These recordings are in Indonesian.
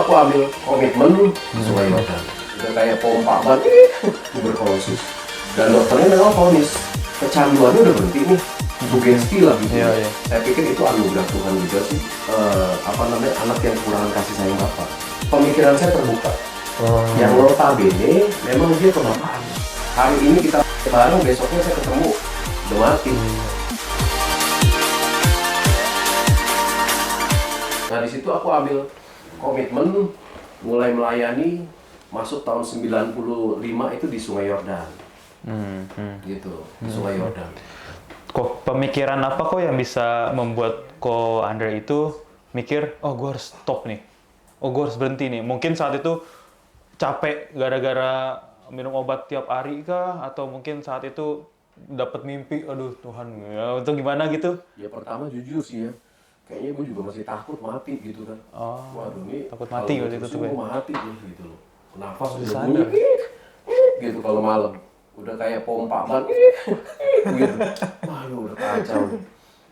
aku ambil komitmen Sungai Yordan. Udah kayak pompa ban, tuberkulosis. Dan dokternya memang vonis kecanduannya udah berhenti nih, sugesti lah gitu. Iya. Saya pikir itu anugerah Tuhan juga sih. Anak yang kekurangan kasih sayang bapak. Pemikiran saya terbuka. Yang notabene memang dia kebapaan. Hari ini kita bareng, besoknya saya ketemu udah mati. Nah di situ aku ambil komitmen mulai melayani masuk tahun 95 itu di Sungai Yordan. Gitu, di Sungai Yordan. Kok pemikiran apa kok yang bisa membuat Ko Andre itu mikir, oh gue harus stop nih, oh gue harus berhenti nih. Mungkin saat itu capek gara-gara minum obat tiap hari kah? Atau mungkin saat itu dapat mimpi, aduh Tuhan, ya, itu gimana gitu? Ya pertama jujur sih ya, kayaknya gue juga masih takut mati gitu kan. Waduh ini takut mati kalau waktu itu tuh, gue mati nih gitu loh. Nafas udah sadar. bunyi gitu kalau malam. Udah kayak pompa ban gitu. Waduh udah kacau.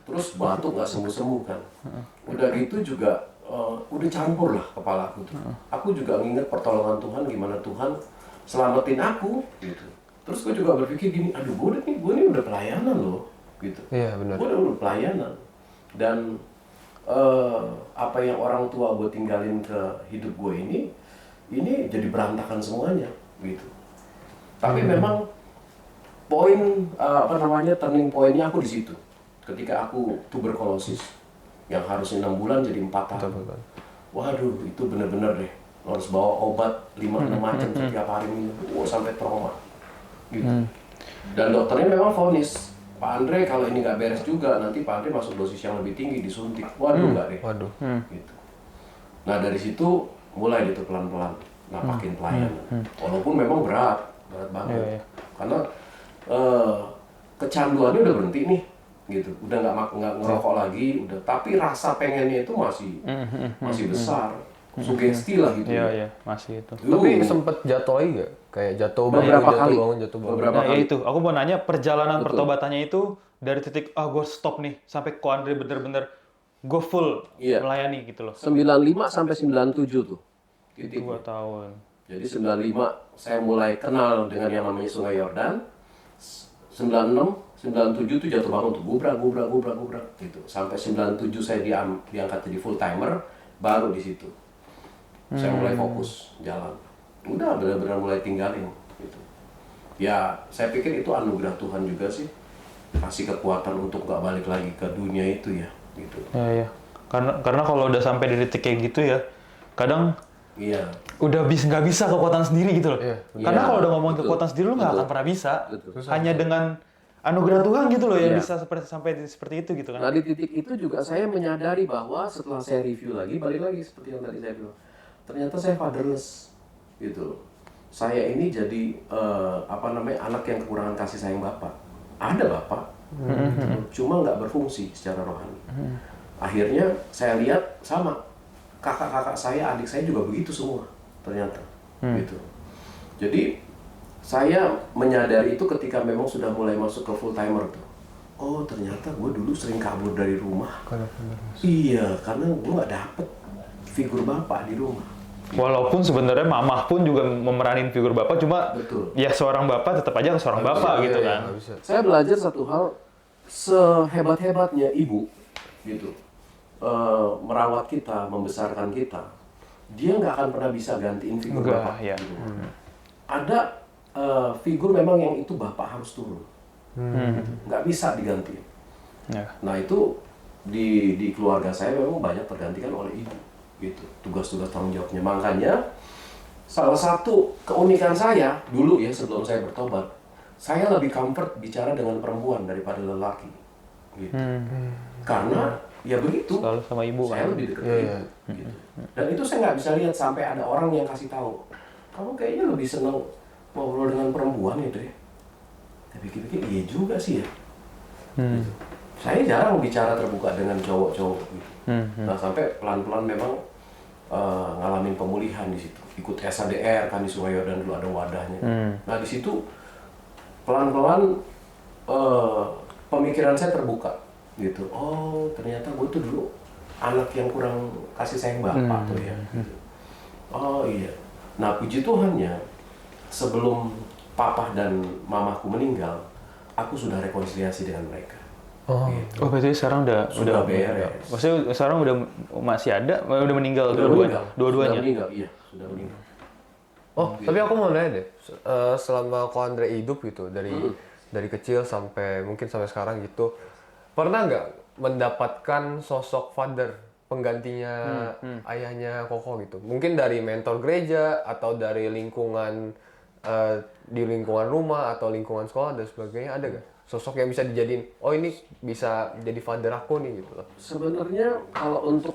Terus batuk nggak sembuh-sembuh kan. Udah gitu juga udah campur lah kepalaku tuh. Aku juga nginget pertolongan Tuhan, gimana Tuhan selamatin aku gitu. Terus gue juga berpikir gini, aduh gue nih udah pelayanan loh gitu. Iya benar. Gue udah pelayanan. Dan apa yang orang tua gue tinggalin ke hidup gue ini jadi berantakan semuanya gitu. Tapi memang turning pointnya aku di situ. Ketika aku tuberkulosis yang harusnya 6 bulan jadi 4 tahun. Waduh, itu bener-bener deh. Harus bawa obat 5-6 macam setiap hari minum. Sampai trauma. Gitu. Dan dokternya memang vonis, Pak Andre kalau ini nggak beres juga nanti Pak Andre masuk dosis yang lebih tinggi disuntik. Waduh nggak deh. Waduh. Gitu. Nah dari situ mulai gitu pelan-pelan napakin pelayanan. Walaupun memang berat banget. Karena kecanduannya udah berhenti nih, gitu. Udah nggak ngerokok lagi, udah. Tapi rasa pengennya itu masih besar. Sugesti lah gitu. Iya, masih itu. Tapi sempet jatuh lagi gak? Kayak jatuh Beberapa kali. jatuh bangun. Beberapa Nah, kali. ya itu. Aku mau nanya perjalanan pertobatannya itu dari titik gue stop nih sampai Ko Andre bener-bener go full melayani gitu loh. 95 sampai 97 tuh. Titik. 2 tahun. Jadi 95 saya mulai kenal dengan yang namanya Sungai Yordan. 96, 97 tuh jatuh bangun tuh gubrak gitu. Sampai 97 saya diangkat jadi full timer, baru di situ. Saya mulai fokus jalan. Udah benar-benar mulai tinggalin gitu. Ya, saya pikir itu anugerah Tuhan juga sih. Kasih kekuatan untuk gak balik lagi ke dunia itu ya, gitu. Iya. Karena kalau udah sampai di titik kayak gitu ya, kadang Iya. udah nggak bisa kekuatan sendiri gitu loh. Karena Iya, kalau udah ngomong betul. kekuatan sendiri lu nggak akan pernah bisa. Betul. Hanya dengan anugerah Tuhan gitu loh yang Iya. bisa seperti itu gitu kan. Nah di titik itu juga saya menyadari bahwa setelah saya review lagi, balik lagi seperti yang tadi saya bilang, ternyata saya fatherless gitu. Saya ini jadi anak yang kekurangan kasih sayang bapak. Ada bapak, cuma nggak berfungsi secara rohani. Akhirnya saya lihat sama kakak-kakak saya, adik saya juga begitu semua ternyata, gitu. Jadi saya menyadari itu ketika memang sudah mulai masuk ke full timer tuh. Oh ternyata gue dulu sering kabur dari rumah. Iya, karena gue nggak dapet figur bapak di rumah. Walaupun sebenarnya mamah pun juga memeranin figur bapak, cuma Betul. ya seorang bapak tetap aja seorang bapak gitu kan. Saya belajar satu hal, sehebat-hebatnya ibu, gitu, merawat kita, membesarkan kita, dia nggak akan pernah bisa gantiin figur bapak. Ya. Gitu. Ada figur memang yang itu bapak harus turun, nggak bisa diganti. Ya. Nah itu di keluarga saya memang banyak tergantikan oleh ibu, gitu. Tugas-tugas tanggung jawabnya. Makanya salah satu keunikan saya dulu ya sebelum saya bertobat, saya lebih comfort bicara dengan perempuan daripada lelaki, gitu. Karena ya begitu. Selalu sama ibu saya kan. lebih dekat ibu, gitu. Dan itu saya nggak bisa lihat sampai ada orang yang kasih tahu, kamu kayaknya lebih senang ngobrol dengan perempuan gitu ya. Tapi pikir-pikir iya juga sih ya. Gitu. Saya jarang bicara terbuka dengan cowok-cowok gitu. Nah sampai pelan-pelan memang ngalamin pemulihan di situ. Ikut SADR kan di Sungai Yordan dulu ada wadahnya. Nah di situ pelan-pelan pemikiran saya terbuka gitu. Oh ternyata gue tuh dulu anak yang kurang kasih sayang bapak tuh ya. Gitu. Oh iya. Nah puji Tuhannya, sebelum papa dan mamaku meninggal, aku sudah rekonsiliasi dengan mereka. Oh. Gitu. Oh, berarti sekarang Sudah beres. Maksudnya sekarang udah masih ada, udah meninggal Sudah meninggal. dua-duanya. Sudah meninggal, iya, sudah meninggal. Oh, tapi aku mau nanya deh, selama Ko Andre hidup gitu, dari kecil sampai mungkin sampai sekarang gitu, pernah nggak mendapatkan sosok father penggantinya ayahnya Koko gitu? Mungkin dari mentor gereja atau dari lingkungan di lingkungan rumah atau lingkungan sekolah dan sebagainya, ada nggak sosok yang bisa dijadiin? Oh ini bisa jadi father aku nih gitu loh. Sebenarnya kalau untuk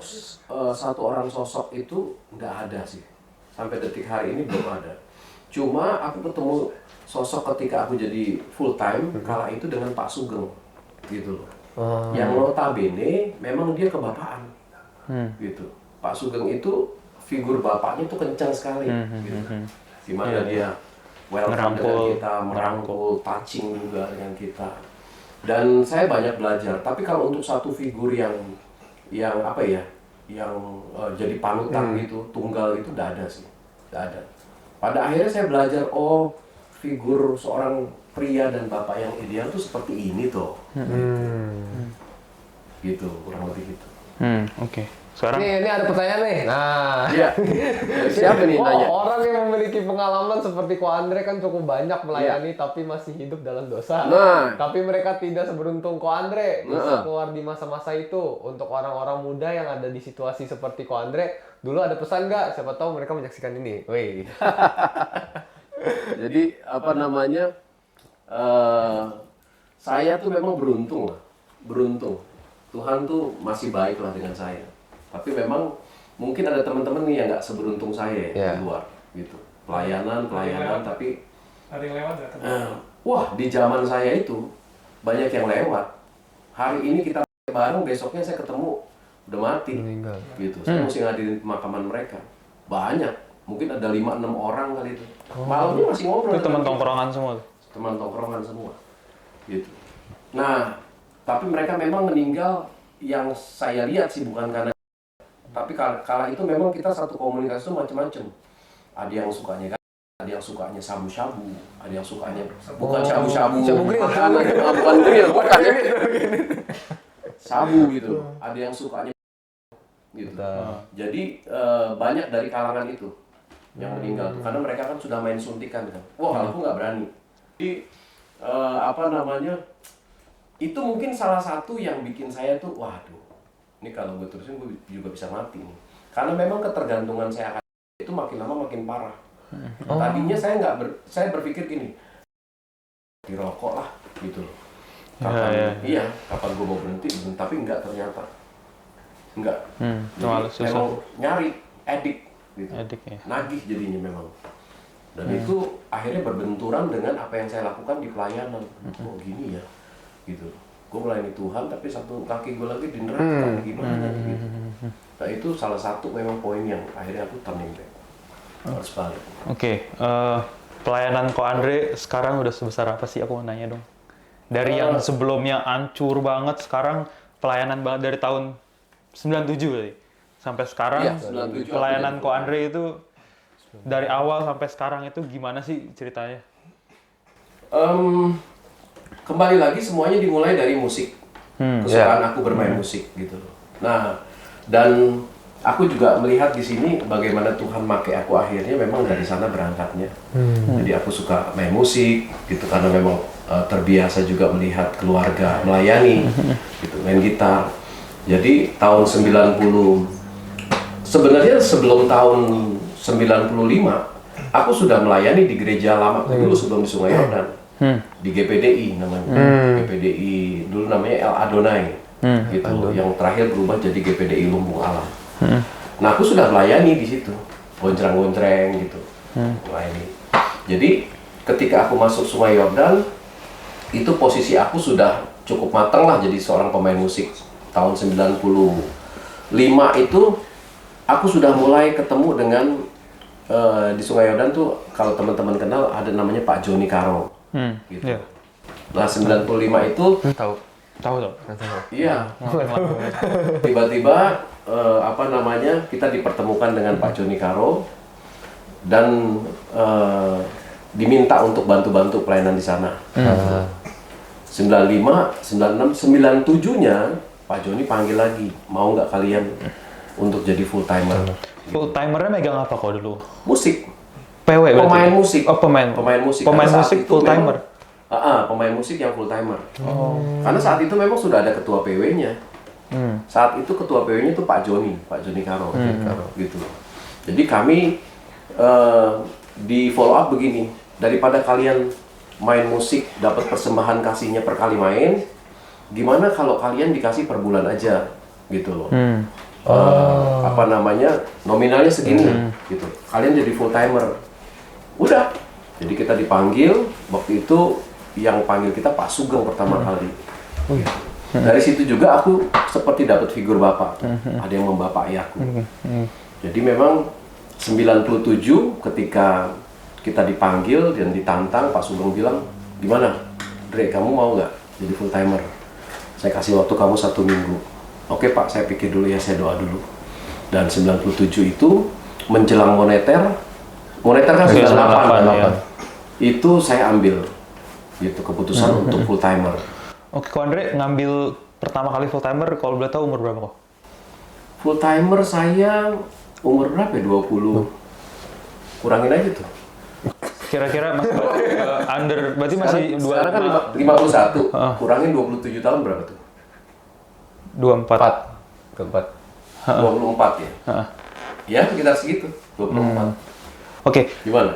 satu orang sosok itu nggak ada sih. Sampai detik hari ini belum ada. Cuma aku ketemu sosok ketika aku jadi full time, kala itu dengan Pak Sugeng. Gitu loh. Yang notabene memang dia kebapaan. Gitu. Pak Sugeng itu figur bapaknya tuh kencang sekali. Gitu. Dimana dia welcome dengan kita, merangkul, touching juga dengan kita. Dan saya banyak belajar. Tapi kalau untuk satu figur yang apa ya, yang jadi panutan gitu, tunggal itu tidak ada sih, tidak ada. Pada akhirnya saya belajar, oh figur seorang pria dan bapak yang ideal tuh seperti ini tuh, gitu kurang lebih gitu. Oke. Sekarang Ini ada pertanyaan nih. Nah, Iya. Siapa nih nanya? orang yang memiliki pengalaman seperti Ko Andre kan cukup banyak melayani tapi masih hidup dalam dosa. Nah. Tapi mereka tidak seberuntung Ko Andre bisa keluar di masa-masa itu. Untuk orang-orang muda yang ada di situasi seperti Ko Andre, dulu ada pesan nggak? Siapa tahu mereka menyaksikan ini. Wih. Jadi apa namanya? Saya tuh memang beruntung lah, beruntung. Tuhan tuh masih baik lah dengan saya. Tapi memang mungkin ada teman-teman nih yang nggak seberuntung saya di luar, gitu. Pelayanan, tapi Ada yang lewat nggak? wah di zaman saya itu banyak yang lewat. Hari ini kita bareng, besoknya saya ketemu udah mati, Meninggal. gitu. Saya mesti ngadirin pemakaman mereka. Banyak, mungkin ada 5-6 orang kali itu. Malamnya masih ngobrol. itu teman tongkrongan semua tuh. Teman tongkrongan semua, gitu. Nah, tapi mereka memang meninggal yang saya lihat sih bukan karena, tapi kala itu memang kita satu komunitas itu macam-macam. Ada yang sukanya ada yang sukanya sabu-sabu, ada yang sukanya bukan sabu-sabu, Sabu grill. bukan grill, bukan ya. Sabu gitu. Ada yang sukanya gitu. Jadi banyak dari kalangan itu yang meninggal tuh, karena mereka kan sudah main suntikan kan. Wah, aku nggak berani. Jadi apa namanya? Itu mungkin salah satu yang bikin saya tuh, waduh, ini kalau gue terusin gue juga bisa mati nih. Karena memang ketergantungan saya akan itu makin lama makin parah. Tadinya saya berpikir gini, dirokok lah gitu loh. Kapan, iya, kapan gue mau berhenti, tapi enggak ternyata. Enggak. Jadi memang nyari, edik gitu. Edik ya. Nagih jadinya memang. Dan itu akhirnya berbenturan dengan apa yang saya lakukan di pelayanan. Oh gini ya, gitu. Gue melayani Tuhan, tapi satu kaki gue lagi di neraka, gimana gitu. Nah itu salah satu memang poin yang akhirnya aku turning back. Harus balik. Oke, pelayanan Ko Andre sekarang udah sebesar apa sih? Aku mau nanya dong. Dari yang sebelumnya hancur banget, sekarang pelayanan banget dari tahun 97 kali. Sampai sekarang, Iya, 97 pelayanan aku Ko Andre itu dari awal sampai sekarang itu gimana sih ceritanya? Kembali lagi semuanya dimulai dari musik. Kesukaan aku bermain musik gitu loh. Nah, dan aku juga melihat di sini bagaimana Tuhan pakai aku akhirnya memang dari sana berangkatnya. Jadi aku suka main musik gitu karena memang terbiasa juga melihat keluarga melayani gitu, main gitar. Jadi tahun 90, sebenarnya sebelum tahun 95 aku sudah melayani di gereja lama dulu sebelum di Sungai Yordan. Di GPDI namanya. GPDI dulu namanya El Adonai. Gitu. Yang terakhir berubah jadi GPDI Lumbung Alam. Nah, aku sudah melayani di situ. Goncreng-goncreng gitu. Melayani. Jadi, ketika aku masuk Sungai Yordan, itu posisi aku sudah cukup matang lah jadi seorang pemain musik. Tahun 95 itu aku sudah mulai ketemu dengan di Sungai Yordan tuh kalau teman-teman kenal ada namanya Pak Joni Karo. Gitu. Iya. Nah 95 itu Tahu. iya tiba-tiba apa namanya kita dipertemukan dengan Pak Joni Karo dan diminta untuk bantu-bantu pelayanan di sana. 95, 96, 97-nya Pak Joni panggil lagi, mau nggak kalian untuk jadi full timer? Full timernya megang apa kok dulu? Musik, PW berarti? pemain musik. Oh, pemain musik. Pemain Karena saat musik itu full memang- timer. Pemain musik yang full timer. Karena saat itu memang sudah ada ketua PW-nya. Saat itu ketua PW-nya itu Pak Joni Karo, gitu. Jadi kami di follow up begini, daripada kalian main musik dapat persembahan kasihnya per kali main, gimana kalau kalian dikasih per bulan aja, gitu loh. Apa namanya, nominalnya segini, gitu. Kalian jadi full timer. Udah. Jadi kita dipanggil, waktu itu yang panggil kita Pak Sugeng pertama kali. Dari situ juga aku seperti dapat figur bapak. Ada yang membapai aku. Jadi memang 97 ketika kita dipanggil dan ditantang, Pak Sugeng bilang, gimana, Dre, kamu mau nggak jadi full timer? Saya kasih waktu kamu 1 minggu. Oke Pak, saya pikir dulu ya, saya doa dulu. Dan 97 itu menjelang moneter kan 98 ya. Itu saya ambil gitu keputusan untuk full timer. Oke, Ko Andre ngambil pertama kali full timer, kalau boleh tahu umur berapa kok? Full timer saya umur berapa ya? 20. Kurangin aja tuh. Kira-kira masih under, berarti masih Sekarang kan 51. Kurangin 27 tahun berapa tuh? 24. Keempat. 24 ya? Ya, sekitar segitu. 24. Oke, Gimana?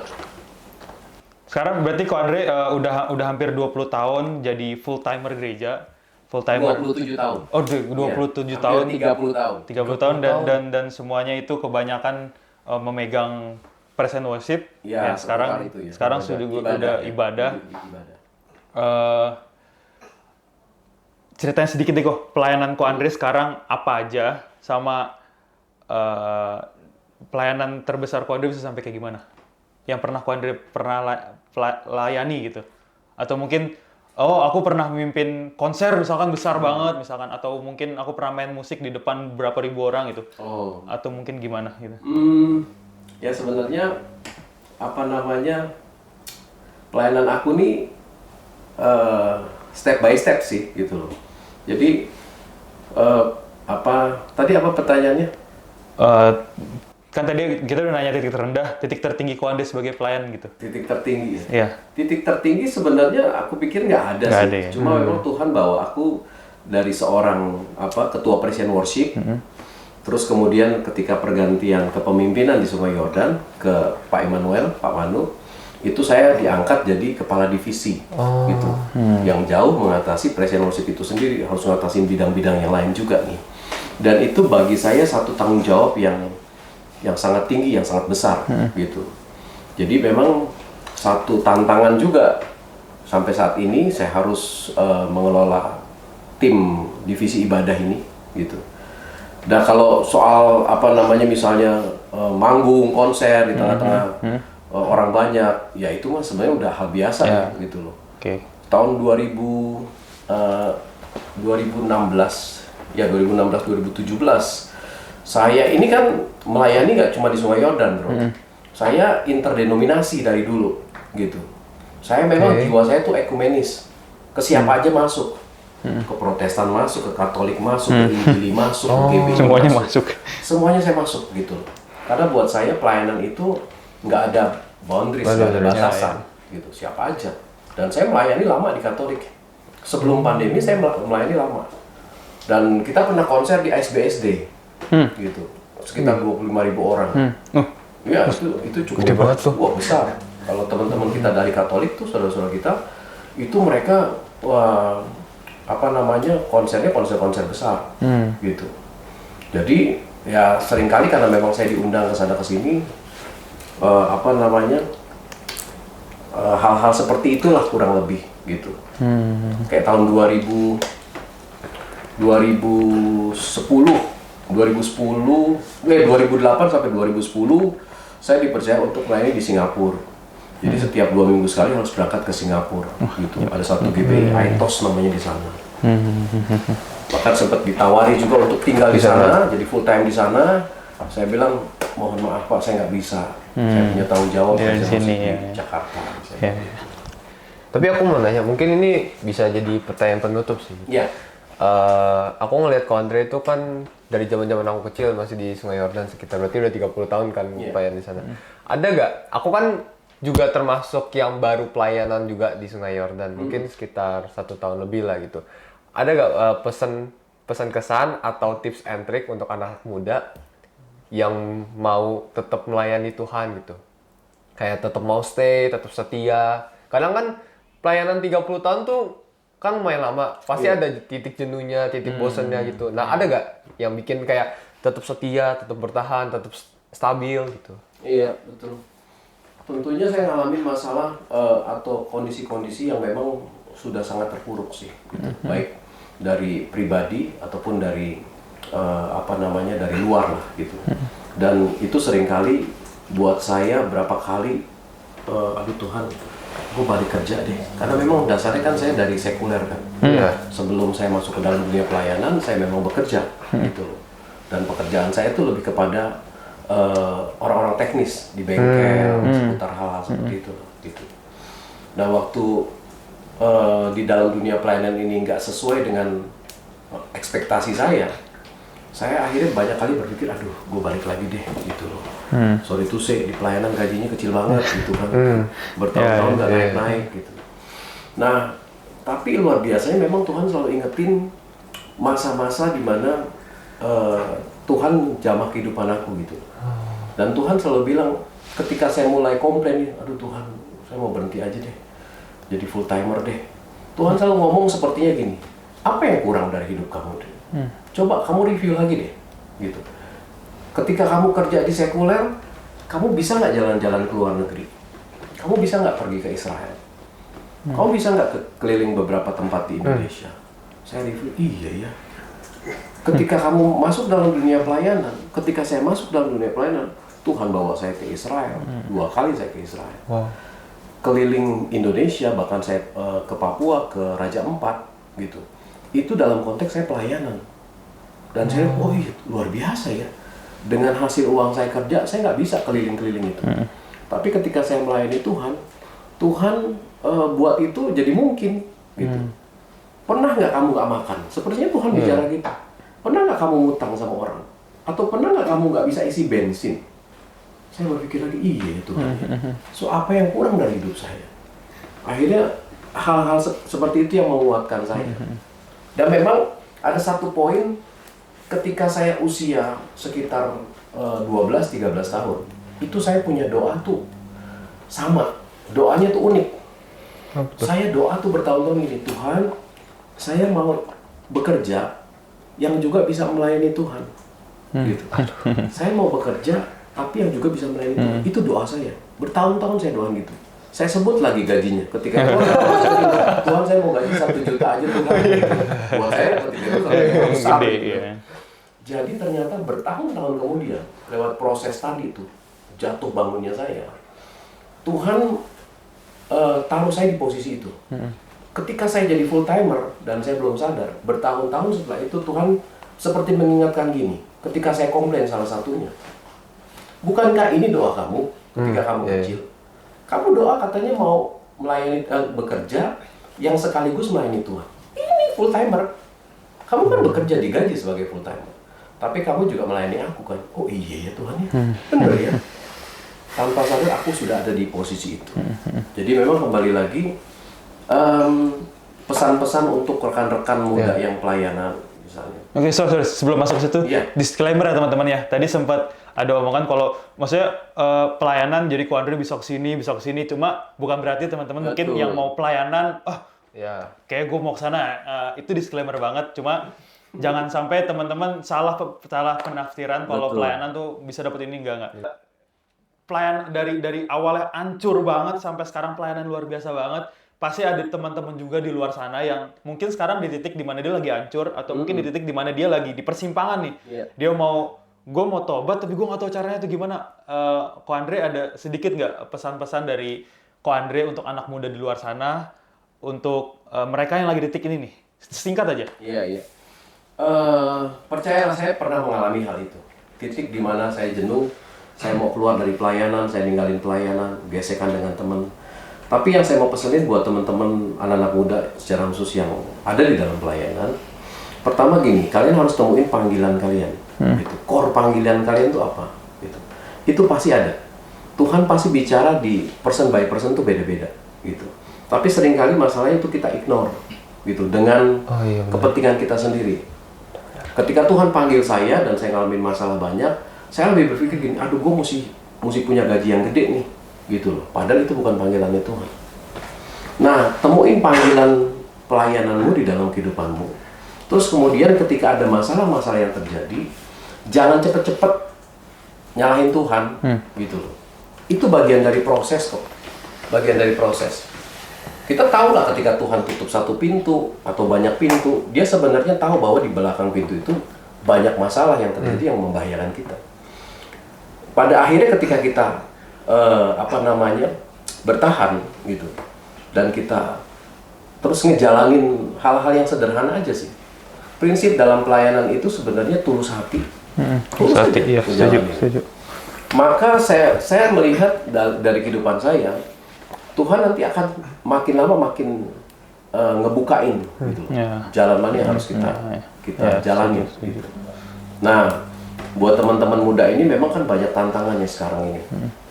sekarang berarti Ko Andre udah hampir 20 tahun jadi full timer gereja. Full timer. 27 tahun. Oh, 27 Hampir tahun. 30 tahun. 30 tahun dan semuanya itu kebanyakan memegang praise and worship. Ya, sekarang itu ya. sekarang sudah udah ibadah. Ibadah. Ceritain sedikit deh kok pelayanan Ko Andre sekarang apa aja, sama pelayanan terbesar Ko Andre bisa sampai kayak gimana? Yang pernah Ko Andre layani gitu. Atau mungkin aku pernah memimpin konser misalkan besar banget misalkan, atau mungkin aku pernah main musik di depan berapa ribu orang gitu. Atau mungkin gimana gitu. Ya sebenarnya apa namanya, pelayanan aku nih step by step sih gitu loh. Jadi tadi apa pertanyaannya? Kan tadi kita udah nanya titik terendah, titik tertinggi Ko Andre sebagai pelayan gitu. Titik tertinggi ya? Iya. Titik tertinggi sebenarnya aku pikir nggak ada Nggak sih. ada ya? Cuma memang Tuhan bawa aku dari seorang ketua Praise and Worship, terus kemudian ketika pergantian kepemimpinan di Sungai Yordan ke Pak Manu, itu saya diangkat jadi kepala divisi gitu. Yang jauh mengatasi Praise and Worship itu sendiri, harus mengatasi bidang-bidang yang lain juga nih. Dan itu bagi saya satu tanggung jawab yang sangat tinggi, yang sangat besar gitu. Jadi memang satu tantangan juga sampai saat ini saya harus mengelola tim divisi ibadah ini gitu. Dan kalau soal misalnya manggung, konser di tengah-tengah orang banyak, ya itu mah sebenarnya udah hal biasa gitu loh. Tahun 2016-2017 saya ini kan melayani nggak cuma di Sungai Yordan, bro. Saya interdenominasi dari dulu, gitu. Saya memang jiwa saya tuh ekumenis. Ke siapa aja masuk. Ke Protestan masuk, ke Katolik masuk, ke Injili masuk, ke GBI semuanya masuk. Semuanya saya masuk, gitu. Karena buat saya pelayanan itu nggak ada boundaries, nggak ada batasan, gitu. Siapa aja. Dan saya melayani lama di Katolik. Sebelum pandemi saya melayani lama. Dan kita pernah konser di ASBSD. Gitu, sekitar 25.000 orang. Ya itu cukup gede banget tuh. Wah, besar. Kalau teman-teman kita dari Katolik tuh, saudara-saudara kita itu mereka konsernya konser besar gitu. Jadi ya seringkali karena memang saya diundang ke sana ke sini, hal-hal seperti itulah kurang lebih gitu. Kayak tahun 2010 2008 sampai 2010 saya dipercaya untuk melayani di Singapura. Jadi setiap 2 minggu sekali harus berangkat ke Singapura gitu. Ada satu GBI ITOS namanya di sana. Bahkan sempat ditawari juga untuk tinggal di sana, jadi full time di sana. Saya bilang, mohon maaf Pak, saya nggak bisa Saya punya tanggung jawab Di kerja sini, musik di ya. Jakarta. Ya. Tapi aku mau nanya, mungkin ini bisa jadi pertanyaan penutup sih. Ya. Aku ngelihat Ko Andre itu kan dari zaman-zaman aku kecil masih di Sungai Yordan sekitar, berarti udah 30 tahun kan pelayan di sana. Ada gak? Aku kan juga termasuk yang baru pelayanan juga di Sungai Yordan, mungkin sekitar 1 tahun lebih lah gitu. Ada gak pesan kesan atau tips and trick untuk anak muda yang mau tetap melayani Tuhan gitu? Kayak tetap mau stay, tetap setia. Kadang kan pelayanan 30 tahun tuh kan lumayan lama, pasti ada titik jenuhnya, titik bosannya gitu. Nah, ada gak yang bikin kayak tetap setia, tetap bertahan, tetap stabil gitu? Iya, betul. Tentunya saya ngalamin masalah atau kondisi-kondisi yang memang sudah sangat terpuruk sih, gitu. Baik dari pribadi ataupun dari dari luar lah gitu. Dan itu seringkali buat saya berapa kali, aduh Tuhan, gue balik kerja deh. Karena memang dasarnya kan saya dari sekuler kan. Sebelum saya masuk ke dalam dunia pelayanan, saya memang bekerja gitu. Dan pekerjaan saya itu lebih kepada orang-orang teknis di bengkel, seputar hal-hal seperti itu. Gitu. Nah waktu di dalam dunia pelayanan ini nggak sesuai dengan ekspektasi saya akhirnya banyak kali berpikir, aduh, gue balik lagi deh, gitu loh. Sorry to say, di pelayanan gajinya kecil banget, gitu kan. Bertahun-tahun nggak naik-naik, gitu. Nah, tapi luar biasanya memang Tuhan selalu ingetin masa-masa di mana Tuhan jamah kehidupan aku, gitu. Dan Tuhan selalu bilang, ketika saya mulai komplain, aduh Tuhan, saya mau berhenti aja deh, jadi full timer deh. Tuhan selalu ngomong sepertinya gini, apa yang kurang dari hidup kamu deh? Coba kamu review lagi deh, gitu. Ketika kamu kerja di sekuler, kamu bisa nggak jalan-jalan ke luar negeri? Kamu bisa nggak pergi ke Israel? Kamu bisa nggak keliling beberapa tempat di Indonesia? Saya review, iya ya. Ketika kamu masuk dalam dunia pelayanan, ketika saya masuk dalam dunia pelayanan, Tuhan bawa saya ke Israel. 2 kali saya ke Israel. Keliling Indonesia, bahkan saya ke Papua, ke Raja Ampat, gitu. Itu dalam konteks saya pelayanan. Dan saya, oh iya, luar biasa ya. Dengan hasil uang saya kerja, saya nggak bisa keliling-keliling itu. Tapi ketika saya melayani Tuhan, Tuhan buat itu jadi mungkin, gitu. Pernah nggak kamu nggak makan? Sepertinya Tuhan bicara gitu. Pernah nggak kamu ngutang sama orang? Atau pernah nggak kamu nggak bisa isi bensin? Saya berpikir lagi, iya Tuhan. So apa yang kurang dari hidup saya? Akhirnya hal-hal seperti itu yang menguatkan saya. Dan memang ada satu poin ketika saya usia sekitar 12-13 tahun, itu saya punya doa tuh sama. Doanya tuh unik. Saya doa tuh bertahun-tahun gini, Tuhan, saya mau bekerja yang juga bisa melayani Tuhan. Gitu. Saya mau bekerja tapi yang juga bisa melayani Tuhan. Itu doa saya. Bertahun-tahun saya doa gitu. Saya sebut lagi gajinya ketika Tuhan saya mau gaji 1 juta aja Tuhan. Buat saya ketika itu besar. Jadi ternyata bertahun-tahun kemudian lewat proses tadi itu jatuh bangunnya saya, Tuhan taruh saya di posisi itu. Ketika saya jadi full timer dan saya belum sadar, bertahun-tahun setelah itu Tuhan seperti mengingatkan gini. Ketika saya komplain salah satunya, bukankah ini doa kamu ketika kamu kecil? Kamu doa katanya mau melayani bekerja yang sekaligus melayani Tuhan. Ini full timer. Kamu kan bekerja digaji sebagai full timer. Tapi kamu juga melayani aku kan. Oh iya ya Tuhan ya. Benar ya. Tanpa sadar aku sudah ada di posisi itu. Jadi memang kembali lagi pesan-pesan untuk rekan-rekan muda yang pelayanan misalnya. Oke, sorry, sebelum masuk ke situ, disclaimer ya teman-teman ya. Tadi sempat ada omongan kalau maksudnya pelayanan jadi Ko Andre bisa kesini, cuma bukan berarti teman-teman mungkin yang mau pelayanan, kayak gue mau ke sana, itu disclaimer banget. Cuma jangan sampai teman-teman salah penafsiran kalau pelayanan tuh bisa dapet ini enggak. Pelayanan dari awalnya hancur banget sampai sekarang pelayanan luar biasa banget. Pasti ada teman-teman juga di luar sana yang mungkin sekarang di titik di mana dia lagi hancur atau mungkin di titik di mana dia lagi di persimpangan nih. Dia gue mau tobat tapi gue nggak tahu caranya itu gimana. Ko Andre ada sedikit nggak pesan-pesan dari Ko Andre untuk anak muda di luar sana untuk mereka yang lagi di titik ini nih? Singkat aja. Iya. Percayalah saya pernah mengalami hal itu. Titik di mana saya jenuh, saya mau keluar dari pelayanan, saya ninggalin pelayanan, gesekan dengan teman. Tapi yang saya mau pesenin buat teman-teman anak-anak muda secara khusus yang ada di dalam pelayanan, pertama gini, kalian harus temuin panggilan kalian. Gitu. Core panggilan kalian itu apa? Gitu. Itu pasti ada. Tuhan pasti bicara di person by person tuh beda-beda. Gitu. Tapi seringkali masalahnya itu kita ignore, gitu, dengan kepentingan kita sendiri. Ketika Tuhan panggil saya dan saya ngalamin masalah banyak, saya lebih berpikir gini, aduh gue mesti punya gaji yang gede nih, gitu loh. Padahal itu bukan panggilannya Tuhan. Nah, temuin panggilan pelayananmu di dalam kehidupanmu. Terus kemudian ketika ada masalah-masalah yang terjadi, jangan cepet-cepet nyalahin Tuhan, gitu loh. Itu bagian dari proses kok, bagian dari proses. Kita tahu lah ketika Tuhan tutup satu pintu atau banyak pintu, dia sebenarnya tahu bahwa di belakang pintu itu banyak masalah yang terjadi yang membahayakan kita. Pada akhirnya ketika kita bertahan gitu, dan kita terus ngejalanin hal-hal yang sederhana aja sih. Prinsip dalam pelayanan itu sebenarnya tulus hati. Tulus hati, iya, setuju. Maka saya melihat dari kehidupan saya, Tuhan nanti akan makin lama makin ngebukain gitu. Jalan mana yang harus kita jalani. Gitu. Nah, buat teman-teman muda ini memang kan banyak tantangannya sekarang ini.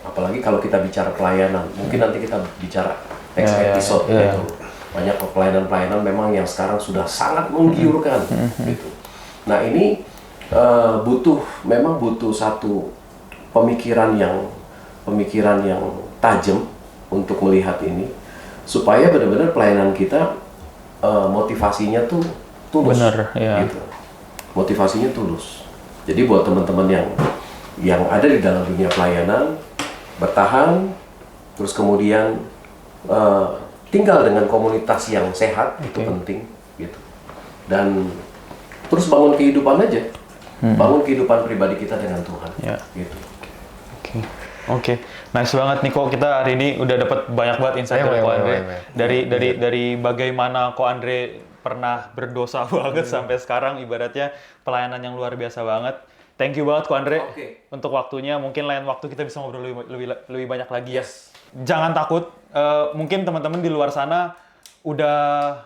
Apalagi kalau kita bicara pelayanan, mungkin nanti kita bicara next episode gitu. Banyak pelayanan-pelayanan memang yang sekarang sudah sangat menggiurkan gitu. Nah, ini memang butuh satu pemikiran yang tajam untuk melihat ini, supaya benar-benar pelayanan kita motivasinya tuh tulus. Bener, ya. Gitu. Motivasinya tulus. Jadi buat teman-teman yang ada di dalam dunia pelayanan, bertahan, terus kemudian tinggal dengan komunitas yang sehat, itu penting, gitu. Dan terus bangun kehidupan aja, bangun kehidupan pribadi kita dengan Tuhan, gitu. Oke. Nice banget nih kok, kita hari ini udah dapat banyak banget insight dari Ko Andre. Dari bagaimana Ko Andre pernah berdosa banget sampai sekarang, ibaratnya pelayanan yang luar biasa banget. Thank you banget Ko Andre untuk waktunya. Mungkin lain waktu kita bisa ngobrol lebih banyak lagi ya. Jangan takut. Mungkin teman-teman di luar sana udah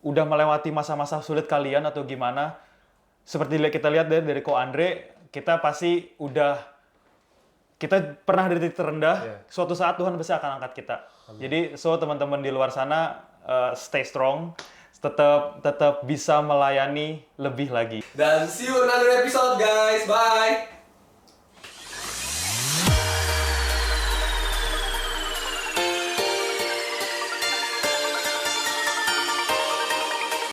melewati masa-masa sulit kalian atau gimana. Seperti kita lihat dari Ko Andre, kita pasti kita pernah dari titik terendah, suatu saat Tuhan pasti akan angkat kita. Jadi, teman-teman di luar sana, stay strong, tetap bisa melayani lebih lagi. Dan see you in another episode guys, bye!